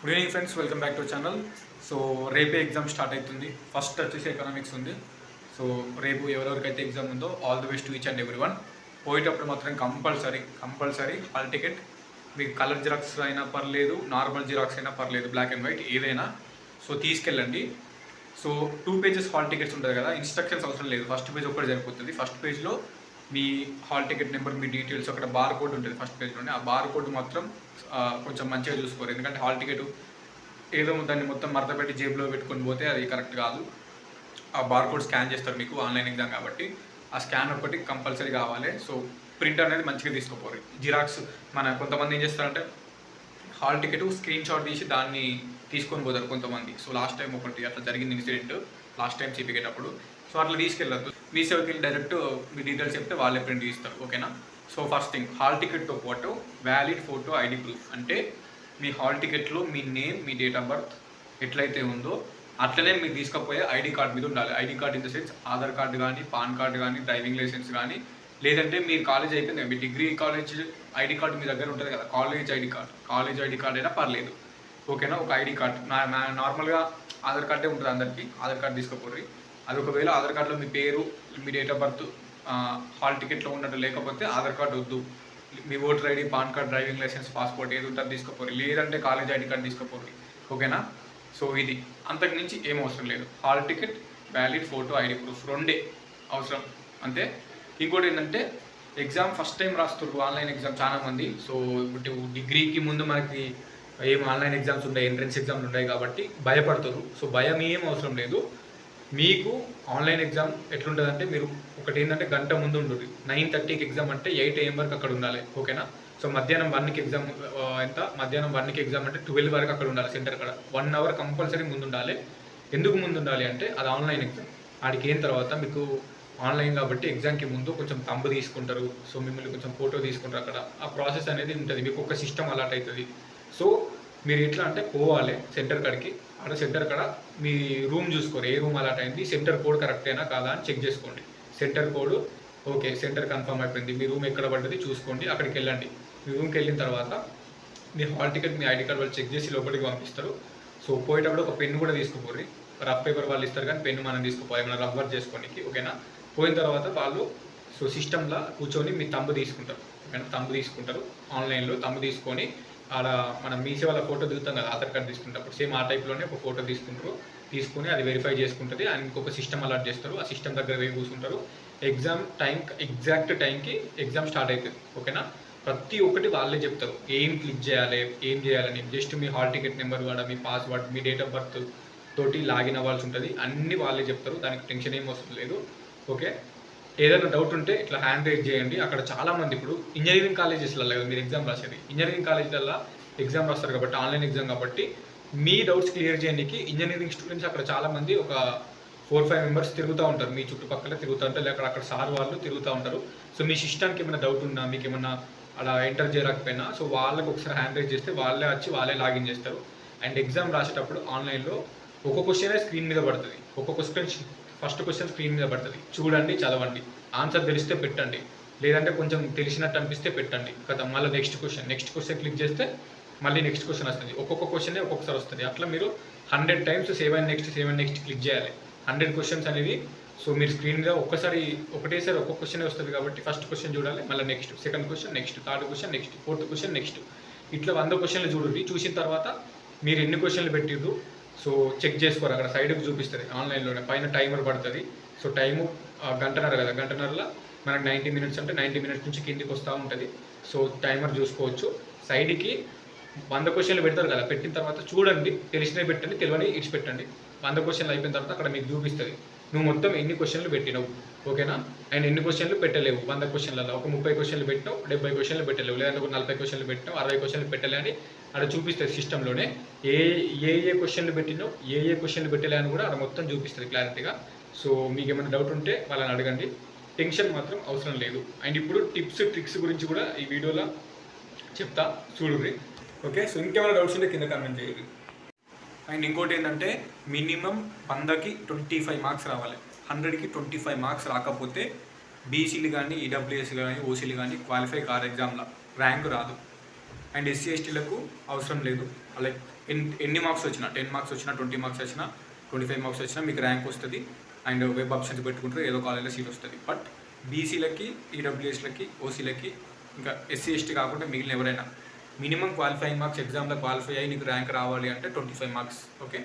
Good evening friends, welcome back to channel. So రేపే exam start అవుతుంది. First వచ్చేసి economics ఉంది. సో రేపు ఎవరెవరికైతే ఎగ్జామ్ ఉందో all the best to each and every one. పోయేటప్పుడు మాత్రం కంపల్సరీ హాల్ టికెట్, మీకు కలర్ జిరాక్స్ అయినా పర్లేదు, నార్మల్ జిరాక్స్ అయినా పర్లేదు, బ్లాక్ అండ్ వైట్ ఏదైనా సో తీసుకెళ్ళండి. సో 2 పేజెస్ హాల్ టికెట్స్ ఉంటుంది కదా, ఇన్స్ట్రక్షన్స్ అవసరం లేదు, ఫస్ట్ పేజ్ ఒక్కటి సరిపోతుంది. ఫస్ట్ పేజ్లో మీ హాల్ టికెట్ నెంబర్, మీ డీటెయిల్స్, అక్కడ బార్ కోడ్ ఉంటుంది ఫస్ట్ పేజ్లోనే. ఆ బార్ కోడ్ మాత్రం కొంచెం మంచిగా చూసుకోరు, ఎందుకంటే హాల్ టికెట్ ఏదో దాన్ని మొత్తం మడతపెట్టి జేబులో పెట్టుకొని పోతే అది కరెక్ట్ కాదు. ఆ బార్ కోడ్ స్కాన్ చేస్తారు మీకు, ఆన్లైన్ ఎగ్జామ్ కాబట్టి ఆ స్కాన్ ఒకటి కంపల్సరీ కావాలి. సో ప్రింట్ అనేది మంచిగా తీసుకోపోరు. జిరాక్స్ కొంతమంది ఏం చేస్తారంటే హాల్ టికెట్ స్క్రీన్ షాట్ తీసి దాన్ని తీసుకొని పోతారు కొంతమంది. సో లాస్ట్ టైం ఒకటి అట్లా జరిగింది ఇన్సిడెంట్, లాస్ట్ టైం చూపించేటప్పుడు. సో అట్లా తీసుకెళ్ళద్దు. మీ సేవకి వెళ్ళి డైరెక్ట్ మీ డీటెయిల్స్ చెప్తే వాళ్ళే ప్రింట్ తీస్తారు, ఓకేనా. సో ఫస్ట్ థింగ్, హాల్ టికెట్తో పాటు వ్యాలిడ్ ఫోటో ఐడి ప్రూఫ్. అంటే మీ హాల్ టికెట్లో మీ నేమ్, మీ డేట్ ఆఫ్ బర్త్ ఎట్లయితే ఉందో అట్లనే మీరు తీసుకపోయే ఐడి కార్డ్ మీద ఉండాలి. ID card in the sense Aadhaar card కానీ, పాన్ కార్డు కానీ, డ్రైవింగ్ లైసెన్స్ కానీ, లేదంటే మీరు కాలేజ్ అయిపోయింది, మీ డిగ్రీ కాలేజ్ ఐడి కార్డు మీ దగ్గర ఉంటుంది కదా, కాలేజ్ ఐడి కార్డ్ అయినా పర్లేదు, ఓకేనా. ఒక ఐడి కార్డ్ నార్మల్గా ఆధార్ కార్డే ఉంటుంది అందరికీ, ఆధార్ కార్డు తీసుకోపోర్రి. అది ఒకవేళ ఆధార్ కార్డులో మీ పేరు, మీ డేట్ ఆఫ్ బర్త్ హాల్ టికెట్లో ఉన్నట్టు లేకపోతే ఆధార్ కార్డు వద్దు. మీ voter ID, PAN card, driving licence, passport ఏది ఉంటుంది తీసుకోపోరు, లేదంటే కాలేజ్ ఐడి కార్డు తీసుకోపోరు, ఓకేనా. సో ఇది అంతకు మించి ఏం అవసరం లేదు. Hall ticket, valid photo ID proof రెండే అవసరం అంతే. ఇంకోటి ఏంటంటే ఎగ్జామ్ ఫస్ట్ టైం రాస్తున్నారు ఆన్లైన్ ఎగ్జామ్ చాలామంది. సో ఇప్పుడు డిగ్రీకి ముందు మనకి ఏం ఆన్లైన్ ఎగ్జామ్స్ ఉన్నాయి, ఎంట్రన్స్ ఎగ్జామ్లు ఉన్నాయి కాబట్టి భయపడతారు. సో భయం ఏం అవసరం లేదు. మీకు ఆన్లైన్ ఎగ్జామ్ ఎట్లుంటుందంటే, మీరు ఒకటి ఏంటంటే గంట ముందు ఉంటుంది. 9:30కి ఎగ్జామ్ అంటే 8 AM వరకు అక్కడ ఉండాలి, ఓకేనా. సో మధ్యాహ్నం 1కి ఎగ్జామ్ మధ్యాహ్నం 1కి ఎగ్జామ్ అంటే 12 వరకు అక్కడ ఉండాలి సెంటర్ కాడ. 1 అవర్ కంపల్సరీ ముందు ఉండాలి. ఎందుకు ముందు ఉండాలి అంటే అది ఆన్లైన్ ఎగ్జామ్. ఆడికి అయిన తర్వాత మీకు ఆన్లైన్ కాబట్టి ఎగ్జామ్కి ముందు కొంచెం తంబు తీసుకుంటారు. సో మిమ్మల్ని కొంచెం ఫోటో తీసుకుంటారు. అక్కడ ఆ ప్రాసెస్ అనేది ఉంటుంది, మీకు ఒక సిస్టమ్ అలాట్ అవుతుంది. సో మీరు ఎట్లా అంటే పోవాలి సెంటర్ కాడికి, అక్కడ సెంటర్ కాడ మీ రూమ్ చూసుకోరు, ఏ రూమ్ అలాట్ అయింది, సెంటర్ కోడ్ కరెక్టేనా కాదా అని చెక్ చేసుకోండి. Centre code okay, centre confirm అయిపోయింది, మీ రూమ్ ఎక్కడ పడ్డది చూసుకోండి, అక్కడికి వెళ్ళండి. మీ రూమ్కి వెళ్ళిన తర్వాత మీ హాల్ టికెట్, మీ ఐడి కార్డ్ వాళ్ళు చెక్ చేసి లోపలికి పంపిస్తారు. సో పోయేటప్పుడు ఒక పెన్ను కూడా తీసుకుపోర్రి. రఫ్ పేపర్ వాళ్ళు ఇస్తారు కానీ పెన్ను మనం తీసుకుపోవాలి, ఏమైనా రఫ్ వర్క్ చేసుకోండి, ఓకేనా. పోయిన తర్వాత వాళ్ళు సో సిస్టంలో కూర్చొని మీ తంబు తీసుకుంటారు, ఓకేనా. తంబు తీసుకుంటారు ఆన్లైన్లో. తంబు తీసుకొని ఆడ మనం మీ సేవల ఫోటో దిగుతాం కదా, ఆధార్ కార్డు తీసుకున్నప్పుడు సేమ్ ఆ టైప్లోనే ఒక ఫోటో తీసుకుని అది వెరిఫై చేసుకుంటుంది. అండ్ ఇంకొక సిస్టమ్ అలాట్ చేస్తారు, ఆ సిస్టమ్ దగ్గర పోయి కూర్చుంటారు. ఎగ్జాక్ట్ టైంకి ఎగ్జామ్ స్టార్ట్ అవుతుంది, ఓకేనా. ప్రతి ఒక్కటి వాళ్ళే చెప్తారు, ఏం క్లిక్ చేయాలి, ఏం చేయాలని. జస్ట్ మీ హాల్ టికెట్ నెంబర్ కూడా, మీ పాస్వర్డ్, మీ డేట్ ఆఫ్ బర్త్ తోటి లాగిన్ అవ్వాల్సి ఉంటుంది. అన్నీ వాళ్ళే చెప్తారు, దానికి టెన్షన్ ఏం అవసరం లేదు, ఓకే. ఏదైనా డౌట్ ఉంటే ఇట్లా హ్యాండ్ రైజ్ చేయండి. అక్కడ చాలామంది ఇప్పుడు ఇంజనీరింగ్ కాలేజెస్లలో మీరు ఎగ్జామ్ రాసేది, ఇంజనీరింగ్ కాలేజీలలో ఎగ్జామ్ రాస్తారు కాబట్టి ఆన్లైన్ ఎగ్జామ్ కాబట్టి మీ డౌట్స్ క్లియర్ చేయడానికి ఇంజనీరింగ్ స్టూడెంట్స్ అక్కడ చాలామంది ఒక 4-5 మెంబర్స్ తిరుగుతూ ఉంటారు, మీ చుట్టుపక్కల తిరుగుతూ ఉంటారు, లేక అక్కడ సార్ వాళ్ళు తిరుగుతూ ఉంటారు. సో మీ సిస్టానికి ఏమైనా డౌట్ ఉన్నా, మీకు ఏమన్నా అలా ఎంటర్ చేయలేకపోయినా సో వాళ్ళకి ఒకసారి హ్యాండ్ రైజ్ చేస్తే వాళ్ళే వచ్చి వాళ్ళే లాగిన్ చేస్తారు. అండ్ ఎగ్జామ్ రాసేటప్పుడు ఆన్లైన్లో ఒక క్వశ్చనే స్క్రీన్ మీద పడుతుంది, ఫస్ట్ క్వశ్చన్ స్క్రీన్ మీద పడుతుంది, చూడండి, చదవండి, ఆన్సర్ తెలిస్తే పెట్టండి, లేదంటే కొంచెం తెలిసినట్టు అనిపిస్తే పెట్టండి కదా. మళ్ళీ నెక్స్ట్ క్వశ్చన్ క్లిక్ చేస్తే మళ్ళీ నెక్స్ట్ క్వశ్చన్ వస్తుంది. ఒక్కొక్క క్వశ్చనే ఒక్కొక్కసారి వస్తుంది. అట్లా మీరు 100 times save and next click చేయాలి. 100 క్వశ్చన్స్ అనేది. సో మీరు స్క్రీన్ మీద ఒకటేసారి ఒక్కొక్క క్వశ్చనే వస్తుంది కాబట్టి ఫస్ట్ క్వశ్చన్ చూడాలి, మళ్ళీ next, second question next, third question next, fourth question next, ఇట్లా 100 క్వశ్చన్లు చూడండి. చూసిన తర్వాత మీరు ఎన్ని క్వశ్చన్లు పెట్టిర్రు సో చెక్ చేసుకోరు, అక్కడ సైడ్కి చూపిస్తుంది ఆన్లైన్లోనే, పైన టైమర్ పడుతుంది. సో టైము గంటన్నర కదా, గంటన్నరలో మనకు 90 మినిట్స్ అంటే 90 మినిట్స్ నుంచి కిందికి వస్తూ ఉంటుంది. సో టైమర్ చూసుకోవచ్చు. సైడ్కి 100 క్వశ్చన్లు పెడతారు కదా, పెట్టిన తర్వాత చూడండి, తెలిసినవి పెట్టండి, తెలియని ఇడిచిపెట్టండి. 100 క్వశ్చన్లు అయిపోయిన తర్వాత అక్కడ మీకు చూపిస్తుంది నువ్వు మొత్తం ఎన్ని క్వశ్చన్లు పెట్టినావు, ఓకేనా. అండ్ ఎన్ని క్వశ్చన్లు పెట్టలేవు 100 క్వశ్చన్లలో. ఒక 30 క్వశ్చన్లు పెట్టినావు, 70 క్వశ్చన్లు పెట్టలేవు, లేదంటే ఒక 40 క్వశ్చన్లు పెట్టినావు, 60 క్వశ్చన్లు పెట్టలే అని అక్కడ చూపిస్తుంది సిస్టంలోనే. ఏ క్వశ్చన్లు పెట్టినావు, ఏ క్వశ్చన్లు పెట్టలే అని కూడా అక్కడ మొత్తం చూపిస్తుంది క్లారిటీగా. సో మీకు ఏమైనా డౌట్ ఉంటే వాళ్ళని అడగండి, టెన్షన్ మాత్రం అవసరం లేదు. అండ్ ఇప్పుడు టిప్స్ ట్రిక్స్ గురించి కూడా ఈ వీడియోలో చెప్తా, చూడుర్రి, ఓకే. సో ఇంకేమైనా డౌట్స్ ఉంటే కింద కామెంట్ చేయండి. అండ్ ఇంకోటి ఏంటంటే మినిమం 100కి 25 మార్క్స్ రావాలి. 100కి 25 మార్క్స్ రాకపోతే బీసీలు కానీ, ఈడబ్ల్యూఎస్ కానీ, ఓసీలు కానీ క్వాలిఫై కారు ఎగ్జామ్లో ర్యాంక్ రాదు. అండ్ ఎస్సీ ఎస్టీలకు అవసరం లేదు. లైక్ ఎన్ని మార్క్స్ వచ్చినా 10 మార్క్స్ వచ్చినా 20 మార్క్స్ వచ్చినా 25 మార్క్స్ వచ్చినా మీకు ర్యాంక్ వస్తుంది. అండ్ వెబ్ ఆప్షన్స్ పెట్టుకుంటారు, ఏదో కాలేజ్లో సీట్ వస్తుంది. బట్ బీసీలకి, ఈడబ్ల్యూఎస్లకి, ఓసీలకి, ఇంకా ఎస్సీ ఎస్టీ కాకుండా మిగిలిన ఎవరైనా మినిమం క్వాలిఫైయింగ్ మార్క్స్ ఎగ్జామ్లో క్వాలిఫై అయ్యి నీకు ర్యాంక్ రావాలి అంటే 25 మార్క్స్. ఓకే,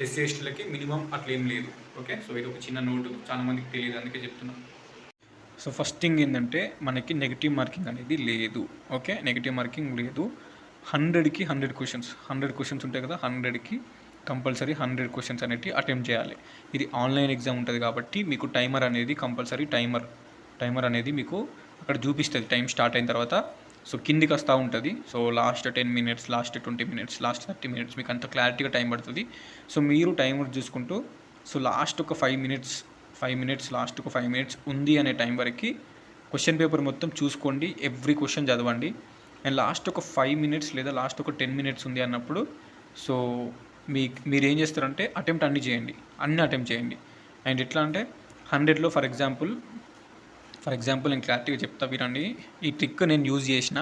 ఎస్సీ ఎస్టీలకి మినిమం అట్లేం లేదు. ఓకే, సో ఇది ఒక చిన్న నోటు, చాలా మందికి తెలియదు, అందుకే చెప్తున్నాను. సో ఫస్ట్ థింగ్ ఏంటంటే మనకి నెగిటివ్ మార్కింగ్ అనేది లేదు. ఓకే, నెగిటివ్ మార్కింగ్ లేదు. 100కి 100 క్వశ్చన్స్, 100 క్వశ్చన్స్ ఉంటాయి కదా, 100కి కంపల్సరీ 100 క్వశ్చన్స్ అనేవి అటెంప్ట్ చేయాలి. ఇది ఆన్లైన్ ఎగ్జామ్ ఉంటుంది కాబట్టి మీకు టైమర్ అనేది కంపల్సరీ టైమర్ అనేది మీకు అక్కడ చూపిస్తుంది టైం స్టార్ట్ అయిన తర్వాత. సో కిందికి వస్తూ ఉంటుంది. So last 10 minutes, last 20 minutes, last 30 minutes మీకు అంత క్లారిటీగా టైం పడుతుంది. సో మీరు టైమర్ చూసుకుంటూ సో లాస్ట్ ఒక 5 మినిట్స్ లాస్ట్ ఒక 5 మినిట్స్ ఉంది అనే టైం వరకు క్వశ్చన్ పేపర్ మొత్తం చూసుకోండి, ఎవ్రీ క్వశ్చన్ చదవండి. అండ్ లాస్ట్ ఒక 5 మినిట్స్ లేదా లాస్ట్ ఒక 10 మినిట్స్ ఉంది అన్నప్పుడు సో మీరు ఏం చేస్తారంటే అటెంప్ట్ అన్నీ అటెంప్ట్ చేయండి. అండ్ ఎట్లా అంటే 100లో ఫర్ ఎగ్జాంపుల్ నేను క్లారిటీగా చెప్తా వినండి. ఈ ట్రిక్ నేను యూజ్ చేసిన,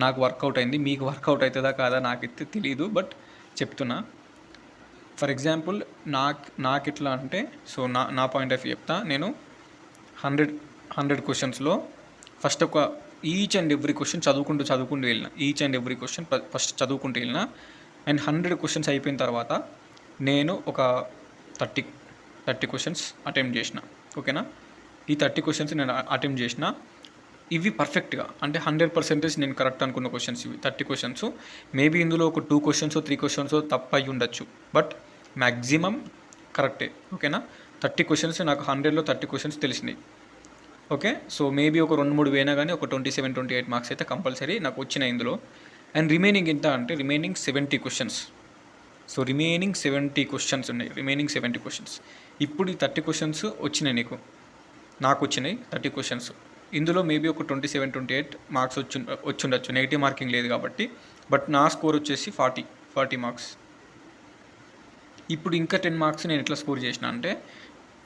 నాకు వర్కౌట్ అయింది. మీకు వర్కౌట్ అవుతుందా కాదా నాకైతే తెలియదు, బట్ చెప్తున్నా. ఫర్ ఎగ్జాంపుల్ నాకు ఎట్లా అంటే సో నా పాయింట్ ఆఫ్ వ్యూ చెప్తా. నేను 100 క్వశ్చన్స్లో ఫస్ట్ ఒక ఈచ్ అండ్ ఎవ్రీ క్వశ్చన్ చదువుకుంటూ వెళ్ళిన. Each and every question first చదువుకుంటూ వెళ్ళిన. అండ్ 100 క్వశ్చన్స్ అయిపోయిన తర్వాత నేను ఒక 30 క్వశ్చన్స్ అటెంప్ట్ చేసిన. ఓకేనా, ఈ 30 క్వశ్చన్స్ నేను అటెంప్ట్ చేసిన. ఇవి పర్ఫెక్ట్గా అంటే 100% నేను కరెక్ట్ అనుకున్న క్వశ్చన్స్ ఇవి 30 క్వశ్చన్స్. మేబీ ఇందులో ఒక 2 క్వశ్చన్స్ 3 క్వశ్చన్స్ తప్పు అయి ఉండొచ్చు, బట్ మ్యాక్సిమం కరెక్టే. ఓకేనా, 30 క్వశ్చన్స్ నాకు 100లో 30 క్వశ్చన్స్ తెలిసినాయి. ఓకే, సో మేబీ ఒక 2-3 వేనా కానీ ఒక 27-28 మార్క్స్ అయితే కంపల్సరీ నాకు వచ్చినాయి ఇందులో. అండ్ రిమైనింగ్ ఎంత అంటే remaining 70 questions. So remaining 70 questions ఉన్నాయి, రిమైనింగ్ 70 క్వశ్చన్స్. ఇప్పుడు ఈ 30 క్వశ్చన్స్ వచ్చినాయి నాకు వచ్చినాయి 30 క్వశ్చన్స్. ఇందులో మేబీ ఒక 27-28 మార్క్స్ వచ్చుండొచ్చు, నెగిటివ్ మార్కింగ్ లేదు కాబట్టి. బట్ నా స్కోర్ వచ్చేసి 40 మార్క్స్. ఇప్పుడు ఇంకా 10 మార్క్స్ నేను ఎట్లా స్కోర్ చేసిన అంటే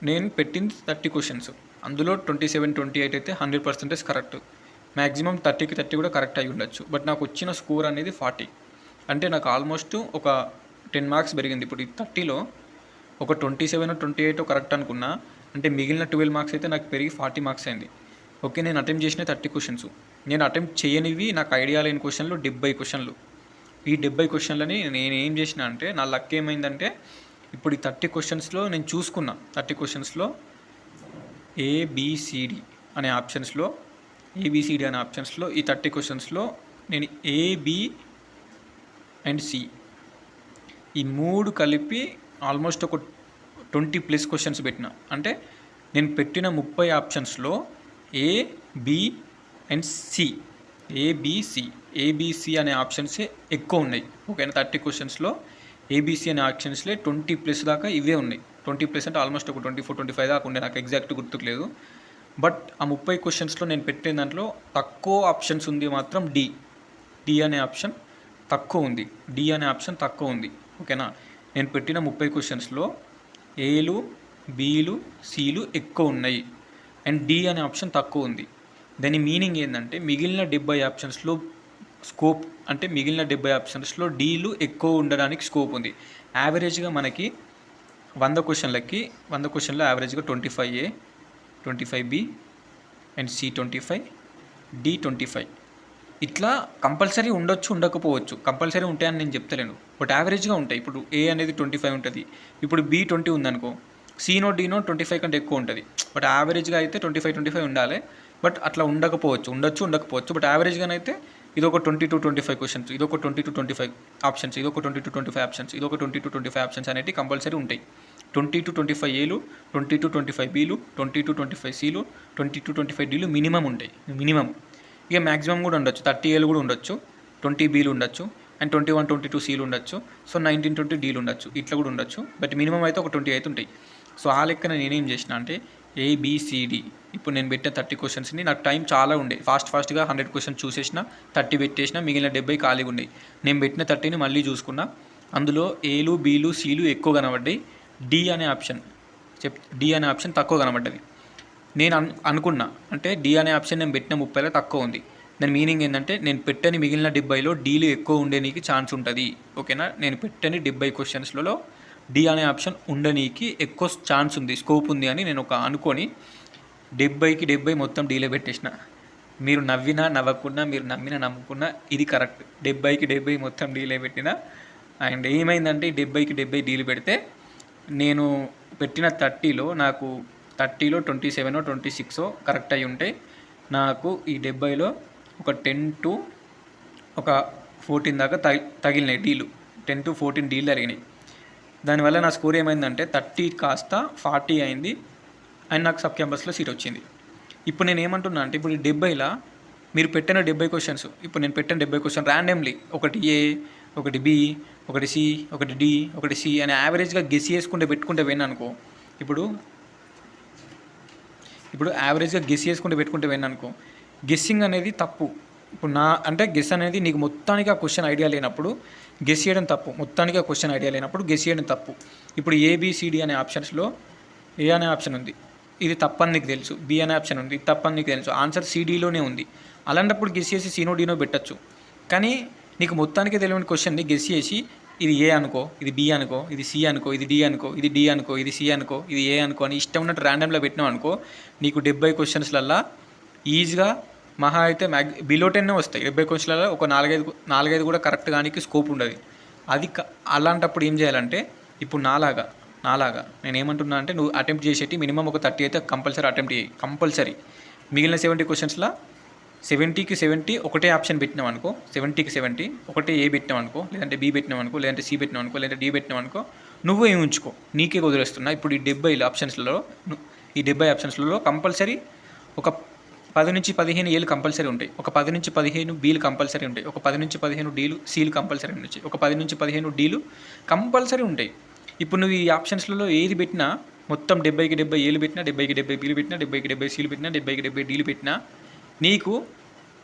నేను పెట్టింది 30 క్వశ్చన్స్, అందులో 27-28 అయితే 100% కరెక్ట్. మ్యాక్సిమం 30కి 30 కూడా కరెక్ట్ అయి ఉండొచ్చు. బట్ నాకు వచ్చిన స్కోర్ అనేది 40, అంటే నాకు ఆల్మోస్ట్ ఒక 10 మార్క్స్ పెరిగింది. ఇప్పుడు ఈ 30లో ఒక 27-28 కరెక్ట్ అనుకున్నా అంటే మిగిలిన 12 మార్క్స్ అయితే నాకు పెరిగి 40 మార్క్స్ అయింది. ఓకే, నేను అటెంప్ట్ చేసిన 30 క్వశ్చన్స్, నేను అటెంప్ట్ చేయనివి నాకు ఐడియా లేని క్వశ్చన్లు 70 క్వశ్చన్లు. ఈ 70 క్వశ్చన్లని నేను ఏం చేసిన అంటే నా లక్ ఏమైందంటే ఇప్పుడు ఈ 30 క్వశ్చన్స్లో నేను చూసుకున్నా. 30 క్వశ్చన్స్లో ఏబిసిడి అనే ఆప్షన్స్లో ఈ 30 క్వశ్చన్స్లో నేను ఏబి అండ్ సి ఈ 3 కలిపి ఆల్మోస్ట్ ఒక 20+ క్వశ్చన్స్ పెట్టిన. అంటే నేను పెట్టిన 30 ఆప్షన్స్లో ఏ, బి అండ్ సి, ఏబిసి అనే ఆప్షన్సే ఎక్కువ ఉన్నాయి. ఓకేనా, 30 క్వశ్చన్స్లో ఏబిసి అనే ఆప్షన్స్లే 20+ దాకా ఇవే ఉన్నాయి. 20+ అంటే ఆల్మోస్ట్ ఒక 24-25 దాకా ఉండే, నాకు ఎగ్జాక్ట్ గుర్తుకు లేదు. బట్ ఆ 30 క్వశ్చన్స్లో నేను పెట్టిన దాంట్లో తక్కువ ఆప్షన్స్ ఉంది మాత్రం డి అనే ఆప్షన్ తక్కువ ఉంది. ఓకేనా, నేను పెట్టిన 30 క్వశ్చన్స్లో ఏలు, బీలు, సీలు ఎక్కువ ఉన్నాయి అండ్ డి అనే ఆప్షన్ తక్కువ ఉంది. దాని మీనింగ్ ఏంటంటే మిగిలిన 70 ఆప్షన్స్లో స్కోప్ అంటే మిగిలిన 70 ఆప్షన్స్లో డీలు ఎక్కువ ఉండడానికి స్కోప్ ఉంది. యావరేజ్గా మనకి 100 క్వశ్చన్లో యావరేజ్గా 25A, 25B and C 25, D 25 ఇట్లా కంపల్సరీ ఉండొచ్చు, ఉండకపోవచ్చు. కంపల్సరీ ఉంటాయని నేను చెప్తలేను, బట్ యావరేజ్గా ఉంటాయి. ఇప్పుడు ఏ అనేది 25 ఉంటుంది, ఇప్పుడు B 20 ఉందనుకో, సీనో డీనో 25 కంటే ఎక్కువ ఉంటుంది. బట్ యావరేజ్గా అయితే 25 ఉండాలి. బట్ అట్లా ఉండకపోవచ్చు. బట్ యావరేజ్గానైతే ఇదొక 20-25 క్వశ్చన్స్, ఇదొక 20-25 ఆప్షన్స్, ఇదొక 20-25 ఆప్షన్స్, ఇదొక 20-25 ఆప్షన్స్ అనేవి కంపల్సరీ ఉంటాయి. 20-25 ఏలు, 20-25 బీలు, 20-25 సీలు, 20-25 డీలు మినిమం ఉంటాయి. ఇక మ్యాక్సిమం కూడా ఉండొచ్చు, 30 ఏలు కూడా ఉండొచ్చు, 20 బీలు ఉండొచ్చు అండ్ 21-22 సీలు ఉండొచ్చు. సో 19-20 డీలు ఉండొచ్చు, ఇట్లా కూడా ఉండొచ్చు. బట్ మినిమం అయితే ఒక 20 అయితే ఉంటాయి. సో ఆ లెక్కన నేనేం చేసిన అంటే ఏబిసిడి ఇప్పుడు నేను పెట్టిన 30 క్వశ్చన్స్ని నాకు టైం చాలా ఉండే, ఫాస్ట్గా 100 క్వశ్చన్స్ చూసేసిన, 30 పెట్టేసిన, మిగిలిన 70 ఖాళీగా ఉన్నాయి. నేను పెట్టిన 30ని మళ్ళీ చూసుకున్నా, అందులో ఏలు, బీలు, సీలు ఎక్కువ కనబడ్డాయి, డి అనే ఆప్షన్ తక్కువ కనబడ్డది. నేను అనుకున్నా అంటే డి అనే ఆప్షన్ నేను పెట్టిన 30లో తక్కువ ఉంది. దాని మీనింగ్ ఏంటంటే నేను పెట్టని మిగిలిన 70లో డీలు ఎక్కువ ఉండేనికి ఛాన్స్ ఉంటుంది. ఓకేనా, నేను పెట్టని 70 క్వశ్చన్స్లలో డి అనే ఆప్షన్ ఉండనీకి ఎక్కువ ఛాన్స్ ఉంది, స్కోప్ ఉంది అని నేను అనుకొని 70కి 70 మొత్తం డీలే పెట్టేసిన. మీరు నవ్వినా నవ్వకున్నా, మీరు నమ్మినా నమ్ముకున్నా ఇది కరెక్ట్. 70కి 70 మొత్తం డీలే పెట్టిన. అండ్ ఏమైందంటే 70కి 70 డీల్ పెడితే నేను పెట్టిన 30లో నాకు 30లో 27 26 కరెక్ట్ అయి ఉంటాయి. నాకు ఈ 70లో ఒక 10 to 14 దాకా తగిలినాయి డీలు. 10 to 14 డీలు జరిగినాయి. దానివల్ల నా స్కోర్ ఏమైందంటే 30 కాస్త 40 అయింది. అండ్ నాకు సబ్ క్యాంపస్లో సీట్ వచ్చింది. ఇప్పుడు నేను ఏమంటున్నా అంటే ఇప్పుడు ఈ 70లా మీరు పెట్టిన 70 క్వశ్చన్స్, ఇప్పుడు నేను పెట్టిన 70 క్వశ్చన్ ర్యాండమ్లీ ఒకటి ఏ, ఒకటి బి, ఒకటి సి, ఒకటి డి, ఒకటి సి అని యావరేజ్గా గెస్ చేసుకుంటే పెట్టుకుంటే అనుకో. ఇప్పుడు యావరేజ్గా గెస్ చేసుకుంటే పెట్టుకుంటే అనుకో, గెస్సింగ్ అనేది తప్పు. ఇప్పుడు అంటే గెస్ అనేది నీకు మొత్తానికి ఆ క్వశ్చన్ ఐడియా లేనప్పుడు గెస్ చేయడం తప్పు. మొత్తానికి ఆ క్వశ్చన్ ఐడియా లేనప్పుడు గెస్ చేయడం తప్పు. ఇప్పుడు ఏబిసిడి అనే ఆప్షన్స్లో ఏ అనే ఆప్షన్ ఉంది, ఇది తప్పని నీకు తెలుసు. బి అనే ఆప్షన్ ఉంది, ఇది తప్పని నీకు తెలుసు. ఆన్సర్ సిడీలోనే ఉంది. అలాంటప్పుడు గెస్ చేసి సీనో డీనో పెట్టచ్చు. కానీ నీకు మొత్తానికి తెలియని క్వశ్చన్ని గెస్ చేసి ఇది ఏ అనుకో, ఇది బి అనుకో, ఇది సి అనుకో, ఇది డి అనుకో, ఇది డి అనుకో, ఇది సి అనుకో, ఇది ఏ అనుకో అని ఇష్టం ఉన్నట్టు ర్యాండమ్లో పెట్టినావు అనుకో, నీకు 70 క్వశ్చన్స్లల్లా ఈజీగా మహా అయితే బిలో 10 వస్తాయి. 70 క్వశ్చన్లలో ఒక 4-5 కూడా కరెక్ట్ కానీ స్కోప్ ఉండదు. అది అలాంటప్పుడు ఏం చేయాలంటే ఇప్పుడు నాలాగా నేను ఏమంటున్నా అంటే నువ్వు అటెంప్ట్ చేసేటి మినిమం ఒక 30 అయితే కంపల్సరీ అటెంప్ట్ చేయి. కంపల్సరీ మిగిలిన 70 క్వశ్చన్స్లో 70కి 70 ఒకటే ఆప్షన్ పెట్టినాం అనుకో, 70కి 70 ఒకటే ఏ పెట్టినాం అనుకో, లేదంటే బి పెట్టినాం అనుకో, లేదంటే సి పెట్టినాం అనుకో, లేదంటే డి పెట్టినాం అనుకో, నువ్వు ఏమి ఉంచుకో, నీకే వదిలేస్తున్నా. ఇప్పుడు ఈ 70 ఆప్షన్స్లలో కంపల్సరీ ఒక 10 నుంచి 15 ఏలు కంపల్సరీ ఉంటాయి. ఒక 10 నుంచి 15 బీలు కంపల్సరీ ఉంటాయి. ఒక 10 నుంచి 15 డీలు సీలు కంపల్సరీ ఉంటాయి. ఒక 10 నుంచి 15 డీలు కంపల్సరీ ఉంటాయి. ఇప్పుడు నువ్వు ఈ ఆప్షన్స్లలో ఏది పెట్టినా మొత్తం 70కి 70 ఏలు పెట్టినా, 70కి 70 బీలు పెట్టినా, 70కి 70 సీలు పెట్టినా, 70కి 70 డీలు పెట్టినా నీకు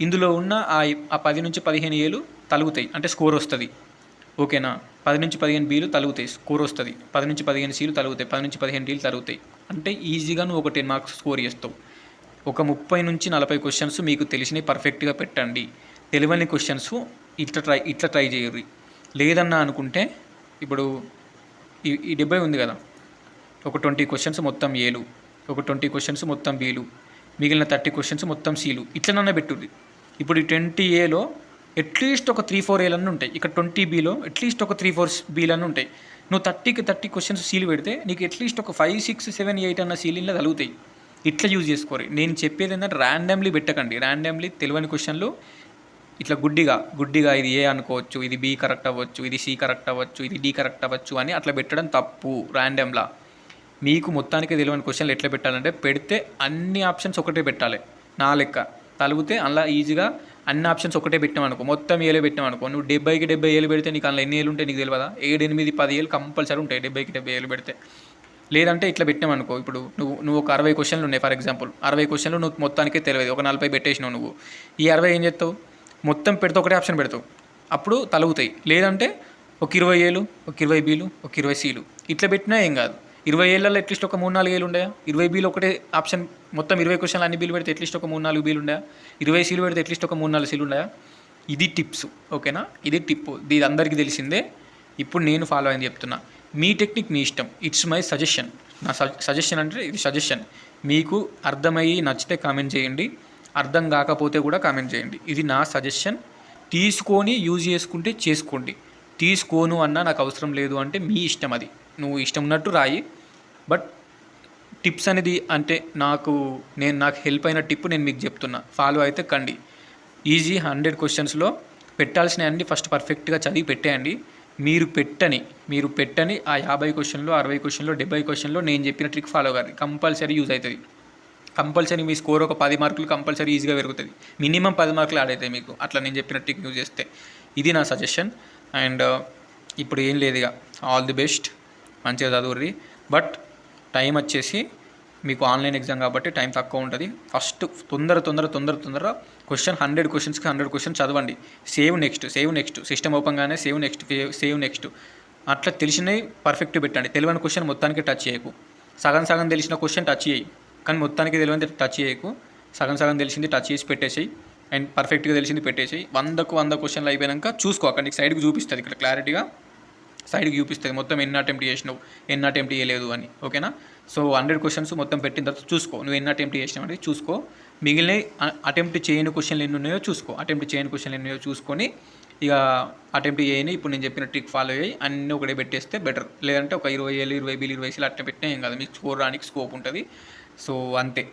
ఇందులో ఉన్న ఆ 10 నుంచి 15 ఏలు తలుగుతాయి, అంటే స్కోర్ వస్తుంది. ఓకేనా, 10 నుంచి 15 బీలు తలుగుతాయి, స్కోర్ వస్తుంది. 10 నుంచి 15 సీలు తలుగుతాయి, 10 నుంచి 15 డీలు తలుగుతాయి. అంటే ఈజీగా నువ్వు ఒక 10 మార్క్స్ స్కోర్ చేస్తావు. ఒక 30 నుంచి 40 క్వశ్చన్స్ మీకు తెలిసినవి పర్ఫెక్ట్గా పెట్టండి. తెలియని క్వశ్చన్స్ ఇట్లా ట్రై చేయరు. లేదన్నా అనుకుంటే ఇప్పుడు ఈ 70 ఉంది కదా, ఒక 20 క్వశ్చన్స్ మొత్తం ఏలు, ఒక 20 క్వశ్చన్స్ మొత్తం బీలు, మిగిలిన 30 క్వశ్చన్స్ మొత్తం సీలు, ఇట్లనన్నా పెట్టుర్రి. ఇప్పుడు ఈ 20 ఏలో అట్లీస్ట్ ఒక 3-4 ఏలన్నీ ఉంటాయి. ఇక్కడ 20 బీలో అట్లీస్ట్ ఒక 3-4 బీలన్నీ ఉంటాయి. నువ్వు 30కి 30 క్వశ్చన్స్ సీలు పెడితే నీకు అట్లీస్ట్ ఒక 5, 6, 7, 8 అన్న సీలింగ్లో తగులుతాయి. ఇట్లా యూజ్ చేసుకోరు. నేను చెప్పేది ఏంటంటే ర్యాండమ్లీ పెట్టకండి. ర్యాండమ్లీ తెలియని క్వశ్చన్లు ఇట్లా గుడ్డిగా ఇది ఏ అనుకోవచ్చు, ఇది బి కరెక్ట్ అవ్వచ్చు, ఇది సి కరెక్ట్ అవ్వచ్చు, ఇది డి కరెక్ట్ అవ్వచ్చు అని అట్లా పెట్టడం తప్పు. ర్యాండమ్లా మీకు మొత్తానికి తెలియని క్వశ్చన్లు ఎట్లా పెట్టాలంటే పెడితే అన్ని ఆప్షన్స్ ఒకటే పెట్టాలి. నా లెక్క తలిగితే అలా ఈజీగా అన్ని ఆప్షన్స్ ఒకటే పెట్టామనుకో, మొత్తం ఏలు పెట్టామనుకో, నువ్వు 70కి 70 ఏలు పెడితే నీకు అందులో ఎన్ని ఏళ్ళు ఉంటాయి నీకు తెలియదా? 7, 8, 10 ఏళ్ళు కంపల్సరీ ఉంటాయి 70కి 70 ఏలు పెడితే. లేదంటే ఇట్లా పెట్టామనుకో, ఇప్పుడు నువ్వు ఒక 60 క్వశ్చన్లు ఉన్నాయి ఫర్ ఎగ్జాంపుల్, 60 క్వశ్చన్లు నువ్వు మొత్తానికే తెలియదు, ఒక 40 పెట్టేసినావు. నువ్వు ఈ 60 ఏం చేస్తావు, మొత్తం పెడితే ఒకటే ఆప్షన్ పెడతావు, అప్పుడు తలుగుతాయి. లేదంటే ఒక 20 ఏలు, ఒక 20 బీలు, ఒక 20 సీలు ఇట్లా పెట్టినా ఏం కాదు. 20 ఏళ్ళలో అట్లీస్ట్ ఒక 3-4 ఏలు ఉండయా? 20 బీలు ఒకటే ఆప్షన్, మొత్తం 20 క్వశ్చన్లు అన్ని బీలు పెడితే అట్లీస్ట్ ఒక 3-4 బీలు ఉండయా? 20 సీలు పెడితే అట్లీస్ట్ ఒక 3-4 సీలు ఉండయా? ఇది టిప్స్. ఓకేనా, ఇది టిప్, ఇది అందరికీ తెలిసిందే. ఇప్పుడు నేను ఫాలో అయింది చెప్తున్నా. మీ టెక్నిక్ మీ ఇష్టం. It's my suggestion. నా సజెషన్ అంటే ఇది సజెషన్. మీకు అర్థమయ్యి నచ్చితే కామెంట్ చేయండి, అర్థం కాకపోతే కూడా కామెంట్ చేయండి. ఇది నా సజెషన్. తీసుకొని యూజ్ చేసుకుంటే చేసుకోండి, తీసుకోను అన్నా నాకు అవసరం లేదు అంటే మీ ఇష్టం. అది నువ్వు ఇష్టం ఉన్నట్టు రాయి. బట్ టిప్స్ అనేది అంటే నాకు హెల్ప్ అయిన టిప్ నేను మీకు చెప్తున్నా, ఫాలో అయితే కండి. ఈజీ 100 క్వశ్చన్స్లో పెట్టాల్సిన అన్ని ఫస్ట్ పర్ఫెక్ట్గా చదివి పెట్టేయండి. మీరు పెట్టని ఆ 50 క్వశ్చన్లో, 60 క్వశ్చన్లో, 70 క్వశ్చన్లో నేను చెప్పిన ట్రిక్ ఫాలో కాదు, కంపల్సరీ యూజ్ అవుతుంది. కంపల్సరీ మీ స్కోర్ ఒక 10 మార్కులు కంపల్సరీ ఈజీగా పెరుగుతుంది. మినిమం 10 మార్కులు యాడ్ అవుతాయి మీకు అట్లా నేను చెప్పిన ట్రిక్ యూజ్ చేస్తే. ఇది నా సజెషన్. అండ్ ఇప్పుడు ఏం లేదు, ఇక ఆల్ ది బెస్ట్, మంచిగా చదువుర్రి. బట్ టైం వచ్చేసి మీకు ఆన్లైన్ ఎగ్జామ్ కాబట్టి టైం తక్కువ ఉంటుంది. ఫస్ట్ తొందర క్వశ్చన్ 100 క్వశ్చన్స్కి 100 క్వశ్చన్స్ చదవండి. సేవ్ నెక్స్ట్ సిస్టమ్ ఓపెన్గానే సేవ్ నెక్స్ట్ అట్లా తెలిసినవి పర్ఫెక్ట్ పెట్టండి. తెలియని క్వశ్చన్ మొత్తానికి టచ్ చేయకు. సగం తెలిసిన క్వశ్చన్ టచ్ చేయి, కానీ మొత్తానికి తెలియని టచ్ చేయకు. సగం తెలిసింది టచ్ చేసి పెట్టేసేయి. అండ్ పర్ఫెక్ట్గా తెలిసింది పెట్టేసి 100 క్వశ్చన్లు అయిపోయాక చూసుకో, అక్కడ నీకు సైడ్కి చూపిస్తుంది, ఇక్కడ క్లారిటీగా సైడ్కి చూపిస్తుంది మొత్తం ఎన్ని అటెంప్ట్ చేసినావు, ఎన్ని అటెంప్ట్ చేయలేదు అని. ఓకేనా? సో 100 క్వశ్చన్స్ మొత్తం పెట్టిన తర్వాత చూసుకో నువ్వు ఎన్ని అటెంప్ట్ చేసినావు అనేది చూసుకో. మిగిలిన అటెంప్ట్ చేయని క్వశ్చన్లు ఎన్ని ఉన్నాయో చూసుకో. అటెంప్ట్ చేయని క్వశ్చన్లు ఎన్ని ఉన్నాయో చూసుకొని ఇక అటెంప్ట్ చేయని ఇప్పుడు నేను చెప్పిన ట్రిక్ ఫాలో అయ్యి అన్నీ ఒకటే పెట్టేస్తే బెటర్. లేదంటే ఒక 20 20 20 అటెంప్ట్ పెట్టినా ఏం కాదు, మీకు స్కోర్ రానికి స్కోప్ ఉంటుంది. సో అంతే.